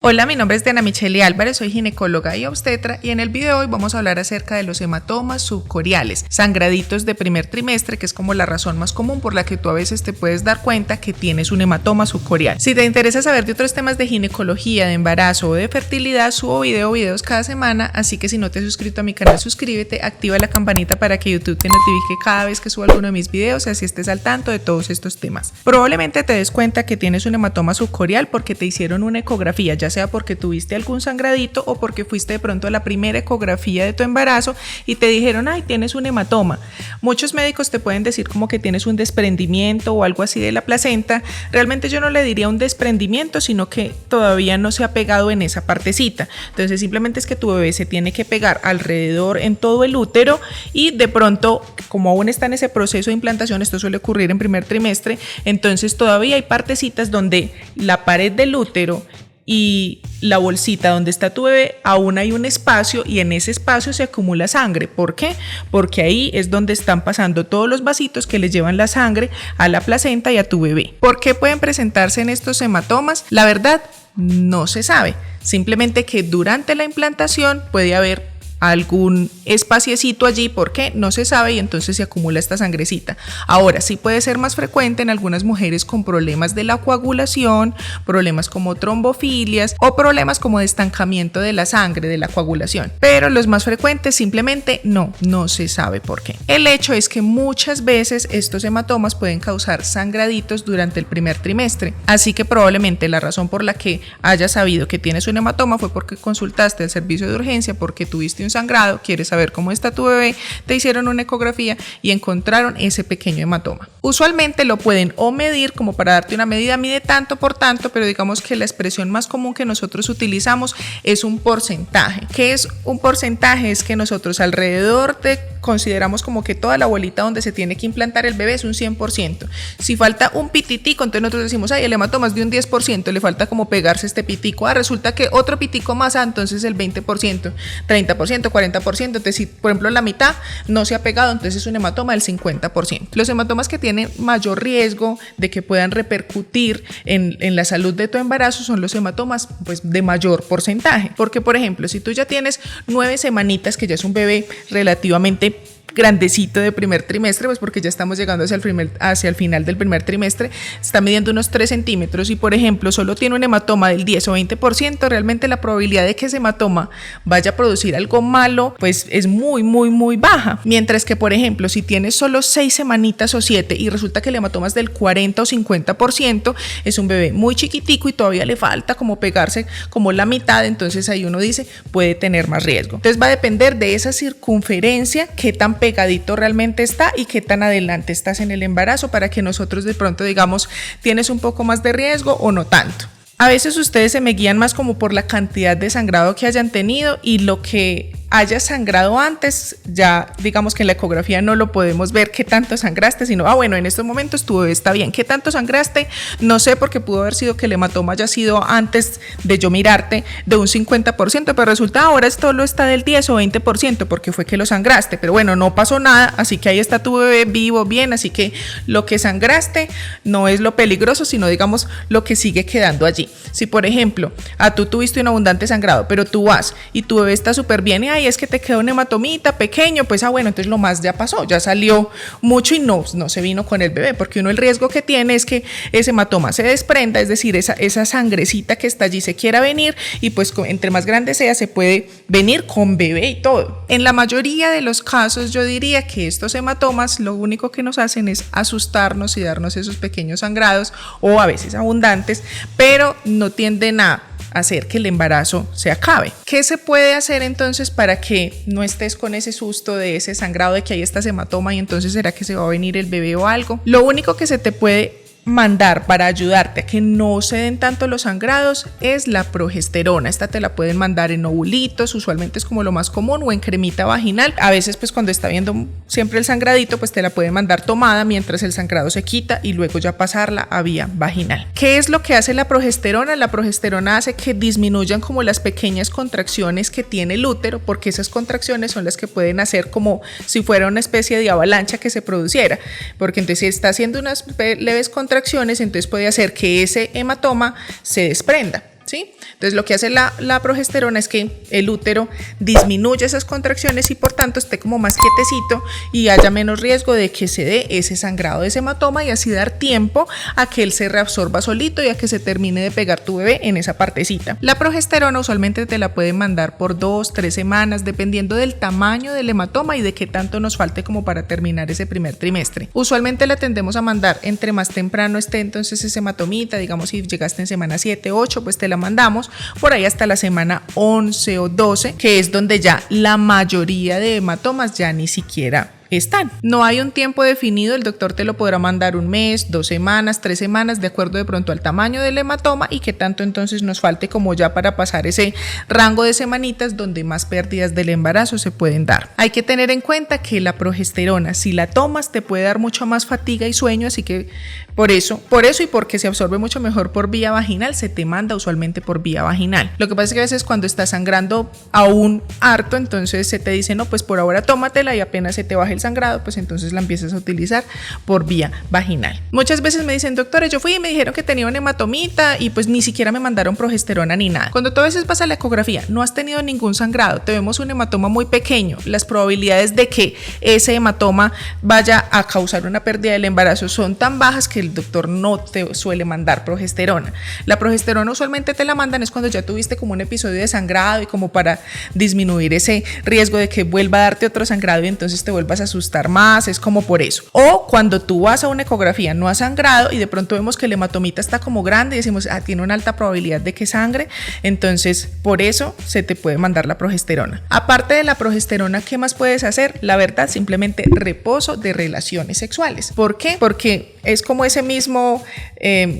Hola, mi nombre es Diana Michelle Álvarez, soy ginecóloga y obstetra y en el video de hoy vamos a hablar acerca de los hematomas subcoriales, sangraditos de primer trimestre, que es como la razón más común por la que tú a veces te puedes dar cuenta que tienes un hematoma subcorial. Si te interesa saber de otros temas de ginecología, de embarazo o de fertilidad, subo videos cada semana, así que si no te has suscrito a mi canal, suscríbete, activa la campanita para que YouTube te notifique cada vez que subo alguno de mis videos y así estés al tanto de todos estos temas. Probablemente te des cuenta que tienes un hematoma subcorial porque te hicieron una ecografía, ya sea porque tuviste algún sangradito o porque fuiste de pronto a la primera ecografía de tu embarazo y te dijeron, ay, tienes un hematoma. Muchos médicos te pueden decir como que tienes un desprendimiento o algo así de la placenta. Realmente yo no le diría un desprendimiento, sino que todavía no se ha pegado en esa partecita. Entonces simplemente es que tu bebé se tiene que pegar alrededor en todo el útero y de pronto, como aún está en ese proceso de implantación, esto suele ocurrir en primer trimestre, entonces todavía hay partecitas donde la pared del útero y la bolsita donde está tu bebé, aún hay un espacio y en ese espacio se acumula sangre. ¿Por qué? Porque ahí es donde están pasando todos los vasitos que les llevan la sangre a la placenta y a tu bebé. ¿Por qué pueden presentarse en estos hematomas? La verdad, no se sabe. Simplemente que durante la implantación puede haber algún espaciecito allí, ¿por qué? No se sabe y entonces se acumula esta sangrecita. Ahora, sí puede ser más frecuente en algunas mujeres con problemas de la coagulación, problemas como trombofilias o problemas como de estancamiento de la sangre, de la coagulación. Pero los más frecuentes simplemente no se sabe por qué. El hecho es que muchas veces estos hematomas pueden causar sangraditos durante el primer trimestre, así que probablemente la razón por la que hayas sabido que tienes un hematoma fue porque consultaste el servicio de urgencia, porque tuviste un sangrado, quieres saber cómo está tu bebé, te hicieron una ecografía y encontraron ese pequeño hematoma. Usualmente lo pueden o medir, como para darte una medida, mide tanto por tanto, pero digamos que la expresión más común que nosotros utilizamos es un porcentaje. ¿Qué es un porcentaje? Es que nosotros alrededor de consideramos como que toda la bolita donde se tiene que implantar el bebé es un 100%. Si falta un pititico, entonces nosotros decimos, ay, el hematoma es de un 10%, le falta como pegarse este pitico. Resulta que otro pitico más, entonces el 20%, 30%, 40%. Entonces, si por ejemplo la mitad no se ha pegado, entonces es un hematoma del 50%. Los hematomas que tienen mayor riesgo de que puedan repercutir en la salud de tu embarazo son los hematomas pues, de mayor porcentaje. Porque, por ejemplo, si tú ya tienes 9 semanitas, que ya es un bebé relativamente grandecito de primer trimestre, pues porque ya estamos llegando hacia el final del primer trimestre, está midiendo unos 3 centímetros y por ejemplo solo tiene un hematoma del 10 o 20%, realmente la probabilidad de que ese hematoma vaya a producir algo malo pues es muy baja, mientras que por ejemplo si tienes solo 6 semanitas o 7 y resulta que el hematoma es del 40 o 50%, es un bebé muy chiquitico y todavía le falta como pegarse como la mitad, entonces ahí uno dice puede tener más riesgo. Entonces va a depender de esa circunferencia, qué tan pegadito realmente está y qué tan adelante estás en el embarazo para que nosotros de pronto digamos tienes un poco más de riesgo o no tanto. A veces ustedes se me guían más como por la cantidad de sangrado que hayan tenido y lo que haya sangrado antes, ya digamos que en la ecografía no lo podemos ver qué tanto sangraste, sino, bueno, en estos momentos tu bebé está bien. ¿Qué tanto sangraste? No sé, porque pudo haber sido que el hematoma haya sido antes de yo mirarte de un 50%, pero resulta ahora solo está del 10 o 20% porque fue que lo sangraste, pero bueno, no pasó nada, así que ahí está tu bebé vivo, bien, así que lo que sangraste no es lo peligroso, sino digamos lo que sigue quedando allí. Si por ejemplo, tú tuviste un abundante sangrado, pero tú vas y tu bebé está súper bien y es que te quedó un hematomita pequeño, pues bueno, entonces lo más ya pasó, ya salió mucho y no se vino con el bebé, porque uno el riesgo que tiene es que ese hematoma se desprenda, es decir, esa sangrecita que está allí se quiera venir y pues entre más grande sea se puede venir con bebé y todo. En la mayoría de los casos yo diría que estos hematomas lo único que nos hacen es asustarnos y darnos esos pequeños sangrados o a veces abundantes, pero no tienden a hacer que el embarazo se acabe. ¿Qué se puede hacer entonces para que no estés con ese susto de ese sangrado de que ahí está ese hematoma y entonces será que se va a venir el bebé o algo? Lo único que se te puede mandar para ayudarte a que no se den tanto los sangrados es la progesterona. Esta te la pueden mandar en ovulitos, usualmente es como lo más común, o en cremita vaginal. A veces pues cuando está viendo siempre el sangradito pues te la pueden mandar tomada mientras el sangrado se quita y luego ya pasarla a vía vaginal. ¿Qué es lo que hace la progesterona? La progesterona hace que disminuyan como las pequeñas contracciones que tiene el útero, porque esas contracciones son las que pueden hacer como si fuera una especie de avalancha que se produciera, porque entonces si está haciendo unas leves contracciones, entonces puede hacer que ese hematoma se desprenda. ¿sí? Entonces lo que hace la progesterona es que el útero disminuye esas contracciones y por tanto esté como más quietecito y haya menos riesgo de que se dé ese sangrado de ese hematoma y así dar tiempo a que él se reabsorba solito y a que se termine de pegar tu bebé en esa partecita. La progesterona usualmente te la pueden mandar por 2-3 semanas dependiendo del tamaño del hematoma y de qué tanto nos falte como para terminar ese primer trimestre. Usualmente la tendemos a mandar entre más temprano esté entonces ese hematomita, digamos si llegaste en semana 7, 8, pues te la mandamos por ahí hasta la semana 11 o 12, que es donde ya la mayoría de hematomas ya ni siquiera están. No hay un tiempo definido, el doctor te lo podrá mandar 1 mes, 2 semanas, 3 semanas, de acuerdo de pronto al tamaño del hematoma y que tanto entonces nos falte como ya para pasar ese rango de semanitas donde más pérdidas del embarazo se pueden dar. Hay que tener en cuenta que la progesterona, si la tomas, te puede dar mucho más fatiga y sueño, así que por eso y porque se absorbe mucho mejor por vía vaginal, se te manda usualmente por vía vaginal. Lo que pasa es que a veces cuando estás sangrando aún harto, entonces se te dice, no, pues por ahora tómatela y apenas se te baje el sangrado, pues entonces la empiezas a utilizar por vía vaginal. Muchas veces me dicen, doctores, yo fui y me dijeron que tenía una hematomita y pues ni siquiera me mandaron progesterona ni nada. Cuando tú a veces vas a la ecografía, no has tenido ningún sangrado, te vemos un hematoma muy pequeño, las probabilidades de que ese hematoma vaya a causar una pérdida del embarazo son tan bajas que el doctor no te suele mandar progesterona. La progesterona usualmente te la mandan es cuando ya tuviste como un episodio de sangrado y como para disminuir ese riesgo de que vuelva a darte otro sangrado y entonces te vuelvas a asustar más, es como por eso. O cuando tú vas a una ecografía, no has sangrado y de pronto vemos que el hematomita está como grande y decimos, tiene una alta probabilidad de que sangre, entonces por eso se te puede mandar la progesterona. Aparte de la progesterona, ¿qué más puedes hacer? La verdad, simplemente reposo de relaciones sexuales. ¿Por qué? Porque es como ese mismo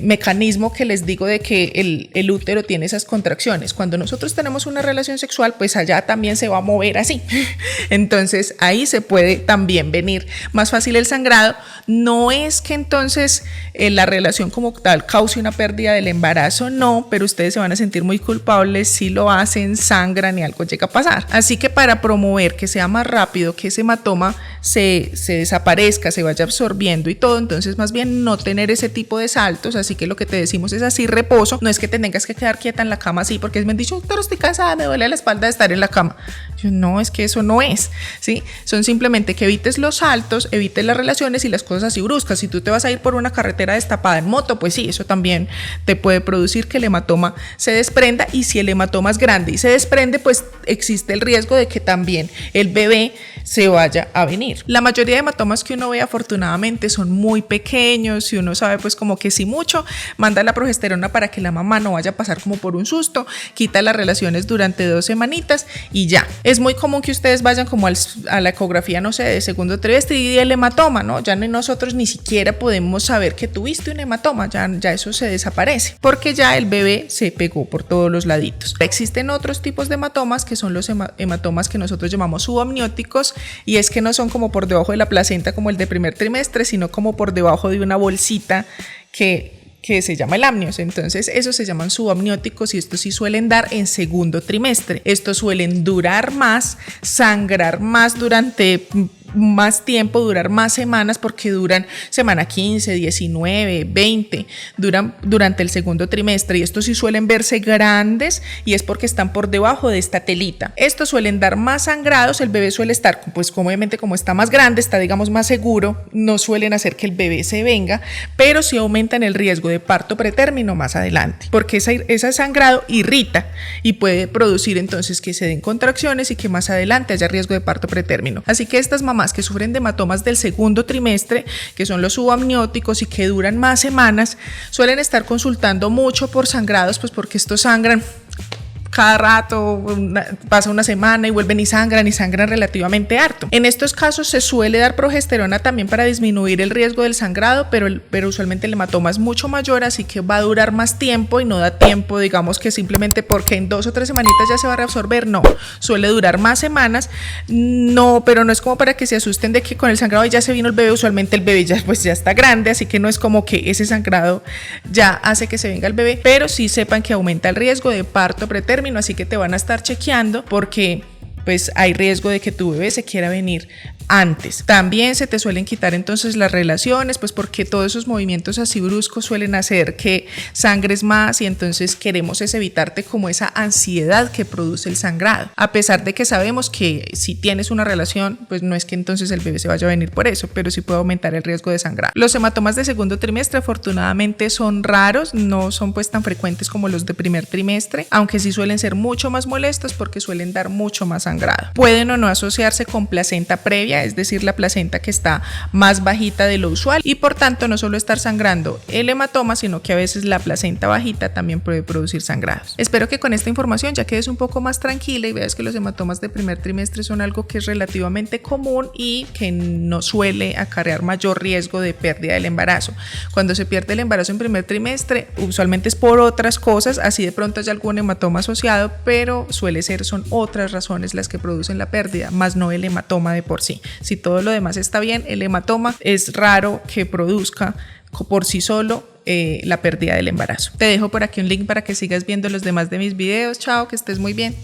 mecanismo que les digo de que el útero tiene esas contracciones. Cuando nosotros tenemos una relación sexual, pues allá también se va a mover así. Entonces ahí se puede también venir más fácil el sangrado. No es que entonces la relación como tal cause una pérdida del embarazo, no, pero ustedes se van a sentir muy culpables si lo hacen, sangran y algo llega a pasar. Así que para promover que sea más rápido, que ese hematoma se desaparezca, se vaya absorbiendo y todo, entonces más bien no tener ese tipo de saltos, así que lo que te decimos es así reposo, no es que te tengas que quedar quieta en la cama así, porque me han dicho, doctor, estoy cansada, me duele la espalda de estar en la cama. Yo, no, es que eso no es, ¿sí? Son simplemente que evites los saltos, evites las relaciones y las cosas así bruscas. Si tú te vas a ir por una carretera destapada en moto, pues sí, eso también te puede producir que el hematoma se desprenda, y si el hematoma es grande y se desprende, pues existe el riesgo de que también el bebé se vaya a venir. La mayoría de hematomas que uno ve afortunadamente son muy pequeños y uno sabe pues como que si mucho, manda la progesterona para que la mamá no vaya a pasar como por un susto, quita las relaciones durante 2 semanitas y ya. Es muy común que ustedes vayan como a la ecografía, no sé, de segundo trimestre y el hematoma, ¿no? Ya nosotros ni siquiera podemos saber que tuviste un hematoma, ya eso se desaparece, porque ya el bebé se pegó por todos los laditos. Existen otros tipos de hematomas que son los hematomas que nosotros llamamos subamnióticos, y es que no son como por debajo de la placenta como el de primer trimestre, sino como por debajo de una bolsita que se llama el amnios. Entonces esos se llaman subamnióticos y estos sí suelen dar en segundo trimestre. Estos suelen durar más, sangrar más durante más tiempo, durar más semanas, porque duran semana 15, 19, 20, duran durante el segundo trimestre, y estos sí suelen verse grandes y es porque están por debajo de esta telita. Estos suelen dar más sangrados, el bebé suele estar, pues obviamente como está más grande, está digamos más seguro, no suelen hacer que el bebé se venga, pero sí aumentan el riesgo de parto pretérmino más adelante, porque ese sangrado irrita y puede producir entonces que se den contracciones y que más adelante haya riesgo de parto pretérmino. Así que estas mamás que sufren de hematomas del segundo trimestre, que son los subamnióticos y que duran más semanas, suelen estar consultando mucho por sangrados, pues porque estos sangran cada rato, pasa una semana y vuelven y sangran relativamente harto. En estos casos se suele dar progesterona también para disminuir el riesgo del sangrado, pero usualmente el hematoma es mucho mayor, así que va a durar más tiempo y no da tiempo, digamos que simplemente porque en 2 o 3 semanitas ya se va a reabsorber, no, suele durar más semanas, no, pero no es como para que se asusten de que con el sangrado ya se vino el bebé, usualmente el bebé ya está grande, así que no es como que ese sangrado ya hace que se venga el bebé, pero sí sepan que aumenta el riesgo de parto pretérmino, así que te van a estar chequeando porque pues hay riesgo de que tu bebé se quiera venir antes. También se te suelen quitar entonces las relaciones, pues porque todos esos movimientos así bruscos suelen hacer que sangres más y entonces queremos es evitarte como esa ansiedad que produce el sangrado. A pesar de que sabemos que si tienes una relación, pues no es que entonces el bebé se vaya a venir por eso, pero sí puede aumentar el riesgo de sangrado. Los hematomas de segundo trimestre afortunadamente son raros, no son pues tan frecuentes como los de primer trimestre, aunque sí suelen ser mucho más molestos porque suelen dar mucho más sangrado. Pueden o no asociarse con placenta previa, es decir, la placenta que está más bajita de lo usual y por tanto no solo estar sangrando el hematoma, sino que a veces la placenta bajita también puede producir sangrados. Espero que con esta información ya quedes un poco más tranquila y veas que los hematomas de primer trimestre son algo que es relativamente común y que no suele acarrear mayor riesgo de pérdida del embarazo. Cuando se pierde el embarazo en primer trimestre, usualmente es por otras cosas, así de pronto hay algún hematoma asociado, pero son otras razones las que producen la pérdida, más no el hematoma de por sí. Si todo lo demás está bien, el hematoma es raro que produzca por sí solo la pérdida del embarazo. Te dejo por aquí un link para que sigas viendo los demás de mis videos. Chao, que estés muy bien.